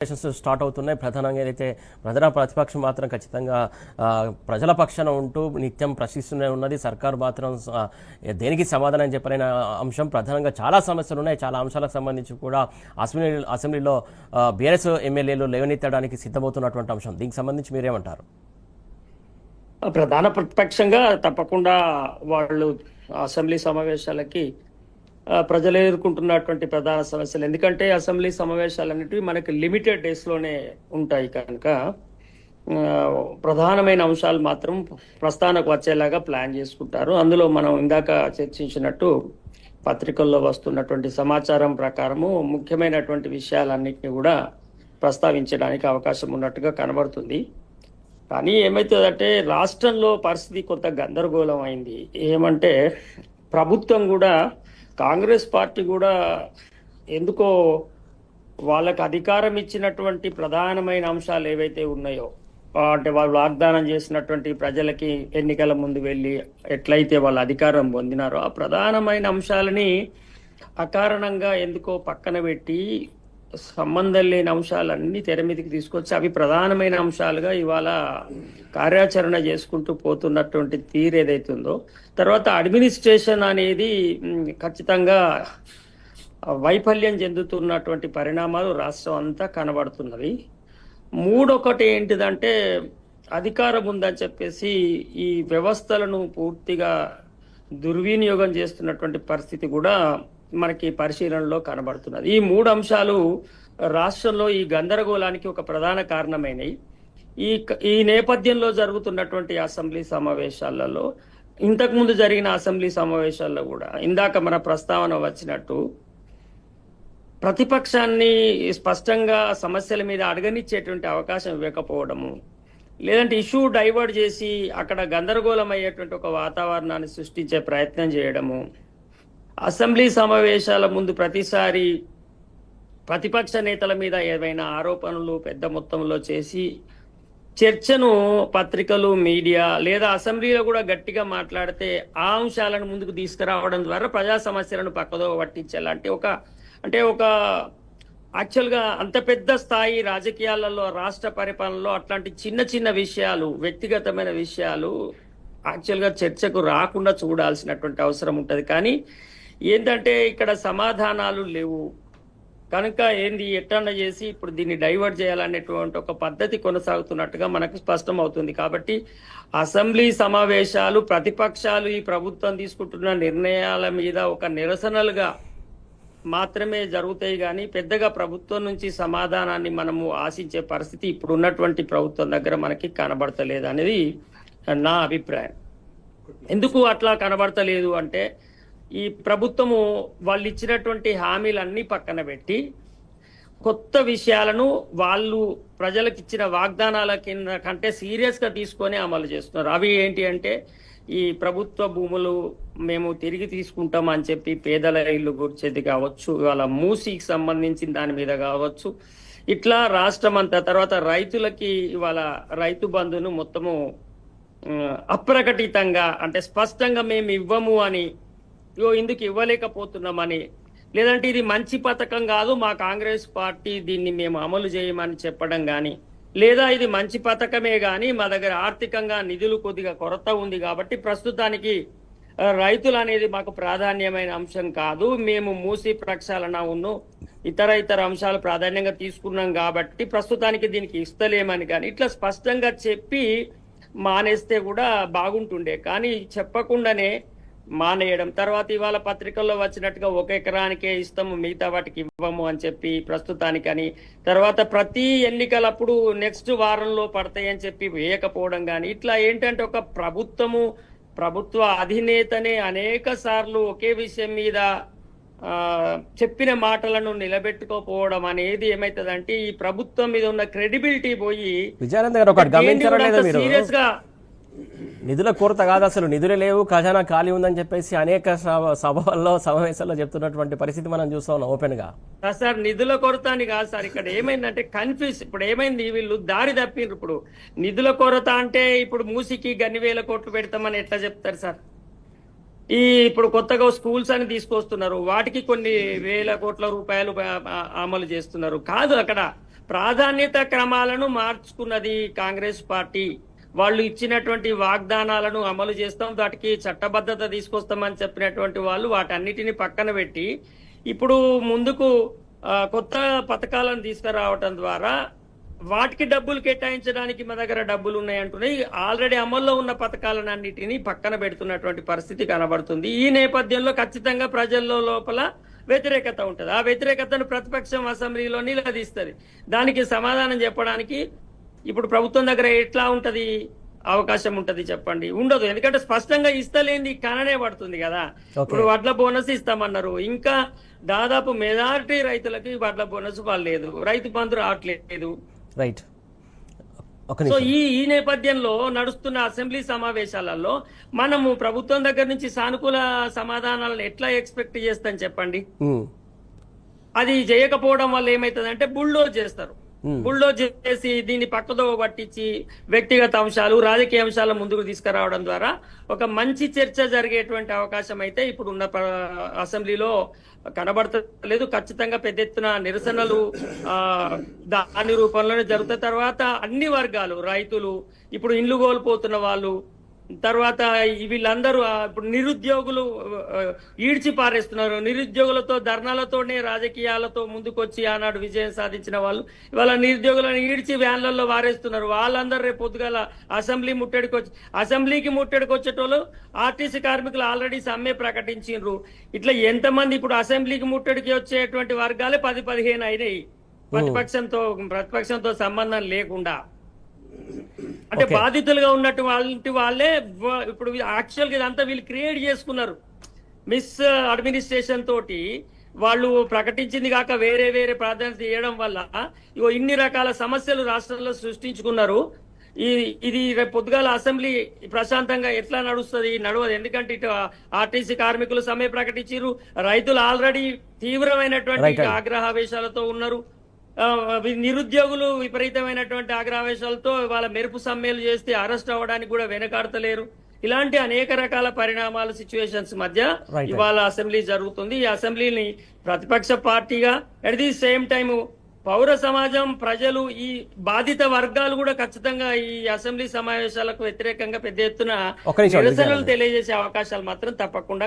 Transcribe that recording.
Start అవుతున్నాయి. ప్రధానంగా ఏదైతే ప్రధాన ప్రతిపక్షం మాత్రం ఖచ్చితంగా ప్రజల పక్షాన ఉంటూ నిత్యం ప్రశ్నిస్తూనే ఉన్నది. సర్కారు మాత్రం దేనికి సమాధానం చెప్పలేని అంశం. ప్రధానంగా చాలా సమస్యలు ఉన్నాయి. చాలా అంశాలకు సంబంధించి కూడా అసెంబ్లీలో బీఆర్ఎస్ ఎమ్మెల్యేలు లేవనెత్తడానికి సిద్ధమవుతున్నటువంటి అంశం. దీనికి సంబంధించి మీరేమంటారు? ప్రధాన ప్రతిపక్షంగా తప్పకుండా వాళ్ళు అసెంబ్లీ సమావేశాలకి ప్రజలు ఎదుర్కొంటున్నటువంటి ప్రధాన సమస్యలు, ఎందుకంటే అసెంబ్లీ సమావేశాలు అనేటివి మనకి లిమిటెడ్ డేస్లోనే ఉంటాయి కనుక ప్రధానమైన అంశాలు మాత్రం ప్రస్థానకు వచ్చేలాగా ప్లాన్ చేసుకుంటారు. అందులో మనం ఇందాక చర్చించినట్టు పత్రికల్లో వస్తున్నటువంటి సమాచారం ప్రకారము ముఖ్యమైనటువంటి విషయాలన్నింటినీ కూడా ప్రస్తావించడానికి అవకాశం ఉన్నట్టుగా కనబడుతుంది. కానీ ఏమవుతుందంటే రాష్ట్రంలో పరిస్థితి కొంత గందరగోళం అయింది. ఏమంటే ప్రభుత్వం కూడా, కాంగ్రెస్ పార్టీ కూడా ఎందుకో వాళ్ళకు అధికారం ఇచ్చినటువంటి ప్రధానమైన అంశాలు ఏవైతే ఉన్నాయో, అంటే వాళ్ళు వాగ్దానం చేసినటువంటి ప్రజలకి ఎన్నికల ముందు వెళ్ళి ఎట్లయితే వాళ్ళు అధికారం పొందినారో ఆ ప్రధానమైన అంశాలని అకారణంగా ఎందుకో పక్కన పెట్టి సంబంధం లేని అంశాలన్నీ తెర మీదకి తీసుకొచ్చి అవి ప్రధానమైన అంశాలుగా ఇవాళ కార్యాచరణ చేసుకుంటూ పోతున్నటువంటి తీరు ఏదైతుందో, తర్వాత అడ్మినిస్ట్రేషన్ అనేది ఖచ్చితంగా వైఫల్యం చెందుతున్నటువంటి పరిణామాలు రాష్ట్రం అంతా కనబడుతున్నవి. మూడొకటి ఏంటిదంటే అధికారం ఉందని చెప్పేసి ఈ వ్యవస్థలను పూర్తిగా దుర్వినియోగం చేస్తున్నటువంటి పరిస్థితి కూడా మనకి పరిశీలనలో కనబడుతున్నది. ఈ మూడు అంశాలు రాష్ట్రంలో ఈ గందరగోళానికి ఒక ప్రధాన కారణమైనవి. ఈ నేపథ్యంలో జరుగుతున్నటువంటి అసెంబ్లీ సమావేశాలలో, ఇంతకుముందు జరిగిన అసెంబ్లీ సమావేశాల్లో కూడా ఇందాక మన ప్రస్తావన వచ్చినట్టు ప్రతిపక్షాన్ని స్పష్టంగా సమస్యల మీద అడగనిచ్చేటువంటి అవకాశం ఇవ్వకపోవడము, లేదంటే ఇష్యూ డైవర్ట్ చేసి అక్కడ గందరగోళం అయ్యేటువంటి ఒక వాతావరణాన్ని సృష్టించే ప్రయత్నం చేయడము, అసెంబ్లీ సమావేశాల ముందు ప్రతిసారి ప్రతిపక్ష నేతల మీద ఏవైనా ఆరోపణలు పెద్ద మొత్తంలో చేసి చర్చను పత్రికలు, మీడియా లేదా అసెంబ్లీలో కూడా గట్టిగా మాట్లాడితే ఆ అంశాలను ముందుకు తీసుకురావడం ద్వారా ప్రజా సమస్యలను పక్కదో పట్టించాలంటే ఒక యాక్చువల్గా అంత పెద్ద స్థాయి రాజకీయాలలో, రాష్ట్ర పరిపాలనలో అట్లాంటి చిన్న చిన్న విషయాలు, వ్యక్తిగతమైన విషయాలు యాక్చువల్గా చర్చకు రాకుండా చూడాల్సినటువంటి అవసరం ఉంటుంది. కానీ ఏంటంటే ఇక్కడ సమాధానాలు లేవు కనుక ఎట్లా చేసి ఇప్పుడు దీన్ని డైవర్ట్ చేయాలనేటువంటి ఒక పద్ధతి కొనసాగుతున్నట్టుగా మనకు స్పష్టం అవుతుంది. కాబట్టి అసెంబ్లీ సమావేశాలు ప్రతిపక్షాలు ఈ ప్రభుత్వం తీసుకుంటున్న నిర్ణయాల మీద ఒక నిరసనలుగా మాత్రమే జరుగుతాయి, కానీ పెద్దగా ప్రభుత్వం నుంచి సమాధానాన్ని మనము ఆశించే పరిస్థితి ఇప్పుడు ఉన్నటువంటి ప్రభుత్వం దగ్గర మనకి కనబడతలేదు అనేది నా అభిప్రాయం. ఎందుకు అట్లా కనబడతలేదు అంటే ఈ ప్రభుత్వము వాళ్ళు ఇచ్చినటువంటి హామీలన్నీ పక్కన పెట్టి కొత్త విషయాలను వాళ్ళు ప్రజలకు ఇచ్చిన వాగ్దానాల కింద కంటే సీరియస్గా తీసుకొని అమలు చేస్తున్నారు. అవి ఏంటి అంటే ఈ ప్రభుత్వ భూములు మేము తిరిగి తీసుకుంటామని చెప్పి పేదల ఇల్లు గుర్చేది కావచ్చు, ఇవాళ మూసీకి సంబంధించిన దాని మీద కావచ్చు, ఇట్లా రాష్ట్రం అంతా. తర్వాత రైతులకి ఇవాళ రైతు బంధును మొత్తము అప్రకటితంగా, అంటే స్పష్టంగా మేము ఇవ్వము అని, ఇందుకు ఇవ్వలేకపోతున్నామని, లేదంటే ఇది మంచి పథకం కాదు మా కాంగ్రెస్ పార్టీ దీన్ని మేము అమలు చేయమని చెప్పడం కానీ, లేదా ఇది మంచి పథకమే కానీ మా దగ్గర ఆర్థికంగా నిధులు కొద్దిగా కొరత ఉంది కాబట్టి ప్రస్తుతానికి రైతులు అనేది మాకు ప్రాధాన్యమైన అంశం కాదు, మేము మూసి ప్రక్షాళన ఇతర అంశాలు ప్రాధాన్యంగా తీసుకున్నాం కాబట్టి ప్రస్తుతానికి దీనికి ఇస్తలేమని కానీ ఇట్లా స్పష్టంగా చెప్పి మానేస్తే కూడా బాగుంటుండే. కానీ చెప్పకుండానే మానేయడం, తర్వాత ఇవాళ పత్రికల్లో వచ్చినట్టుగా 1 ఎకరానికే ఇస్తాము మిగతా వాటికి ఇవ్వము అని చెప్పి ప్రస్తుతానికని, తర్వాత ప్రతి ఎన్నికలప్పుడు నెక్స్ట్ వారంలో పడతాయని చెప్పి వేయకపోవడం కానీ, ఇట్లా ఏంటంటే ఒక ప్రభుత్వ అధినేతనే అనేక సార్లు ఒకే విషయం మీద చెప్పిన మాటలను నిలబెట్టుకోపోవడం అనేది ఏమైతుందంటే ఈ ప్రభుత్వం మీద ఉన్న క్రెడిబిలిటీ పోయి సీరియస్ గా నిధుల కొరత కాదు, అసలు నిధులే లేవు, ఖజానా ఖాళీ ఉందని చెప్పేసి అనేక సభల్లో సమావేశాల్లో చెప్తున్నటువంటి పరిస్థితి మనం చూస్తా ఉన్నాం ఓపెన్ గా. సార్ నిధుల కొరత అని కాదు సార్, ఇక్కడ ఏమైందంటే కన్ఫ్యూజ్. ఇప్పుడు ఏమైంది, వీళ్ళు దారి తప్పిండ్రు. ఇప్పుడు నిధుల కొరత అంటే ఇప్పుడు మూసికి గన్ని వేల కోట్లు పెడతామని ఎట్లా చెప్తారు సార్? ఇప్పుడు కొత్తగా స్కూల్స్ అని తీసుకొస్తున్నారు, వాటికి కొన్ని వేల కోట్ల రూపాయలు అమలు చేస్తున్నారు. కాదు, అక్కడ ప్రాధాన్యత క్రమాలను మార్చుకున్నది కాంగ్రెస్ పార్టీ. వాళ్ళు ఇచ్చినటువంటి వాగ్దానాలను అమలు చేస్తాం, వాటికి చట్టబద్ధత తీసుకొస్తామని చెప్పినటువంటి వాళ్ళు వాటన్నిటిని పక్కన పెట్టి ఇప్పుడు ముందుకు కొత్త పథకాలను తీసుకురావటం ద్వారా వాటికి డబ్బులు కేటాయించడానికి మా దగ్గర డబ్బులు ఉన్నాయి అంటున్నాయి. ఆల్రెడీ అమల్లో ఉన్న పథకాలన్నిటిని పక్కన పెడుతున్నటువంటి పరిస్థితి కనబడుతుంది. ఈ నేపథ్యంలో ఖచ్చితంగా ప్రజల్లో లోపల వ్యతిరేకత ఉంటుంది. ఆ వ్యతిరేకతను ప్రతిపక్షం అసెంబ్లీలో నిలదీస్తుంది. దానికి సమాధానం చెప్పడానికి ఇప్పుడు ప్రభుత్వం దగ్గర ఎట్లా ఉంటది అవకాశం ఉంటది చెప్పండి? ఉండదు. ఎందుకంటే స్పష్టంగా ఇస్తలేంది కననే పడుతుంది కదా. ఇప్పుడు వడ్ల బోనస్ ఇస్తామన్నారు, ఇంకా దాదాపు మెజారిటీ రైతులకి వడ్ల బోనస్ లేదు, రైతు బంధు రావట్లేదు. రైట్. సో ఈ నేపథ్యంలో నడుస్తున్న అసెంబ్లీ సమావేశాలలో మనము ప్రభుత్వం దగ్గర నుంచి సానుకూల సమాధానాలను ఎట్లా ఎక్స్పెక్ట్ చేస్తాం చెప్పండి? అది చేయకపోవడం వల్ల ఏమైతుందంటే బుల్డోజ్ చేస్తారు. బుల్డోజ్ చేసి దీన్ని పక్కదో పట్టించి వ్యక్తిగత అంశాలు, రాజకీయ అంశాల ముందుకు తీసుకురావడం ద్వారా ఒక మంచి చర్చ జరిగేటువంటి అవకాశం అయితే ఇప్పుడు ఉన్న అసెంబ్లీలో కనబడతలేదు. ఖచ్చితంగా పెద్ద ఎత్తున నిరసనలు దాని రూపంలోనే జరుగుతాయి. తర్వాత అన్ని వర్గాలు, రైతులు, ఇప్పుడు ఇండ్లు కోల్పోతున్న వాళ్ళు, తర్వాత వీళ్ళందరూ ఇప్పుడు నిరుద్యోగులు ఈడ్చి పారేస్తున్నారు. నిరుద్యోగులతో ధర్నాలతోనే రాజకీయాలతో ముందుకొచ్చి ఆనాడు విజయం సాధించిన వాళ్ళు ఇవాళ నిరుద్యోగులను ఈడ్చి వ్యాన్లలో వారేస్తున్నారు. వాళ్ళందరూ రేపు పొద్దుగాల అసెంబ్లీకి ముట్టడికి వచ్చేటోళ్ళు ఆర్టీసీ కార్మికులు ఆల్రెడీ సమ్మె ప్రకటించారు. ఇట్లా ఎంతమంది ఇప్పుడు అసెంబ్లీకి ముట్టడికి వచ్చేటువంటి వర్గాలే 10-15 అయినాయి, ప్రతిపక్షంతో సంబంధం లేకుండా. అంటే బాధితులుగా ఉన్నట్టు వాళ్ళే ఇప్పుడు యాక్చువల్గా ఇదంతా వీళ్ళు క్రియేట్ చేసుకున్నారు. మిస్ అడ్మినిస్ట్రేషన్ తోటి వాళ్ళు ప్రకటించింది కాక వేరే వేరే ప్రాధాన్యత ఇవ్వడం వల్ల ఇన్ని రకాల సమస్యలు రాష్ట్రంలో సృష్టించుకున్నారు. ఇది రేపు పొద్దుగాల అసెంబ్లీ ప్రశాంతంగా ఎట్లా నడుస్తుంది? నడవదు. ఎందుకంటే ఇటు ఆర్టీసీ కార్మికులు సమ్మె ప్రకటించారు, రైతులు ఆల్రెడీ తీవ్రమైనటువంటి ఆగ్రహావేశాలతో ఉన్నారు, నిరుద్యోగులు విపరీతమైనటువంటి ఆగ్రహావేశాలతో వాళ్ళ మెరుపు సమ్మెలు చేస్తే అరెస్ట్ అవ్వడానికి కూడా వెనకాడతలేరు. ఇలాంటి అనేక రకాల పరిణామాలు, సిచ్యువేషన్స్ మధ్య ఇవాళ అసెంబ్లీ జరుగుతుంది. ఈ అసెంబ్లీని ప్రతిపక్ష పార్టీగా అట్ ది సేమ్ టైం పౌర సమాజం, ప్రజలు, ఈ బాధిత వర్గాలు కూడా ఖచ్చితంగా ఈ అసెంబ్లీ సమావేశాలకు వ్యతిరేకంగా పెద్ద ఎత్తున నిరసనలు తెలియజేసే అవకాశాలు మాత్రం తప్పకుండా